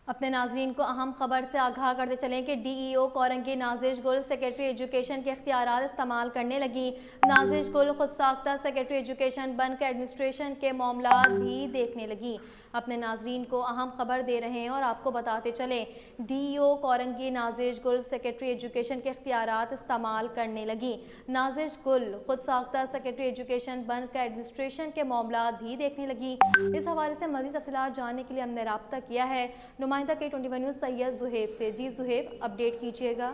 اپنے ناظرین کو اہم خبر سے آگاہ کرتے چلیں کہ ڈی ای او کورنگی نازش گل سیکرٹری ایجوکیشن کے اختیارات استعمال کرنے لگی۔ نازش گل خود ساختہ سیکرٹری ایجوکیشن بن کے ایڈمنسٹریشن کے معاملات بھی دیکھنے لگی۔ اپنے ناظرین کو اہم خبر دے رہے ہیں اور آپ کو بتاتے چلیں، ڈی ای او کورنگی نازش گل سیکرٹری ایجوکیشن کے اختیارات استعمال کرنے لگی۔ نازش گل خود ساختہ سیکرٹری ایجوکیشن بن کے ایڈمنسٹریشن کے معاملات بھی دیکھنے لگی۔ اس حوالے سے مزید تفصیلات جاننے کے لیے ہم نے رابطہ کیا ہے نمائندہ K21 نیوز سید زہیب سے۔ جی زہیب، اپڈیٹ کیجئے گا۔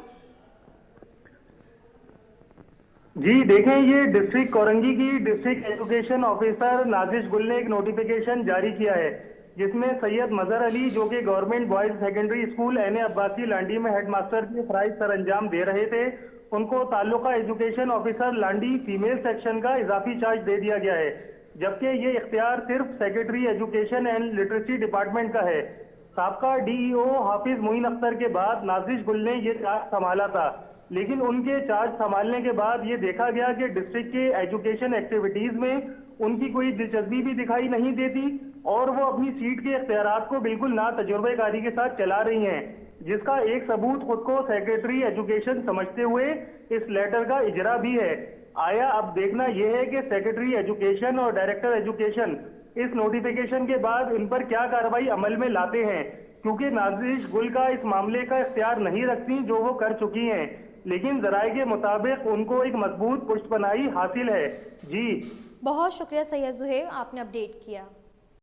جی دیکھیں، یہ ڈسٹرکٹ کورنگی کی ڈسٹرکٹ ایجوکیشن آفیسر نازش گل نے ایک نوٹیفیکیشن جاری کیا ہے، جس میں سید مظہر علی جو کہ government boys secondary school N Abbasi Landhi میں ہیڈ ماسٹر کے فرائض سر انجام دے رہے تھے، ان کو تعلقہ education officer Landhi female section کا اضافی چارج دے دیا گیا ہے، جبکہ یہ اختیار صرف secretary education and literacy department کا ہے۔ سابقہ ڈی ای او حافظ معین اختر کے بعد نازش گل نے یہ چارج سنبھالا تھا، لیکن ان کے چارج سنبھالنے کے بعد یہ دیکھا گیا کہ ڈسٹرکٹ کے ایجوکیشن ایکٹیویٹیز میں ان کی کوئی دلچسپی بھی دکھائی نہیں دیتی اور وہ اپنی سیٹ کے اختیارات کو بالکل نا تجربہ کاری کے ساتھ چلا رہی ہیں، جس کا ایک ثبوت خود کو سیکرٹری ایجوکیشن سمجھتے ہوئے اس لیٹر کا اجرا بھی ہے۔ آیا اب دیکھنا یہ ہے کہ سیکرٹری ایجوکیشن اور ڈائریکٹر ایجوکیشن اس نوٹیفیکیشن کے بعد ان پر کیا کارروائی عمل میں لاتے ہیں، کیونکہ نازش گل کا اس معاملے کا اختیار نہیں رکھتی جو وہ کر چکی ہیں، لیکن ذرائع کے مطابق ان کو ایک مضبوط پشت پناہی حاصل ہے۔ جی بہت شکریہ سید زہیب، آپ نے اپڈیٹ کیا۔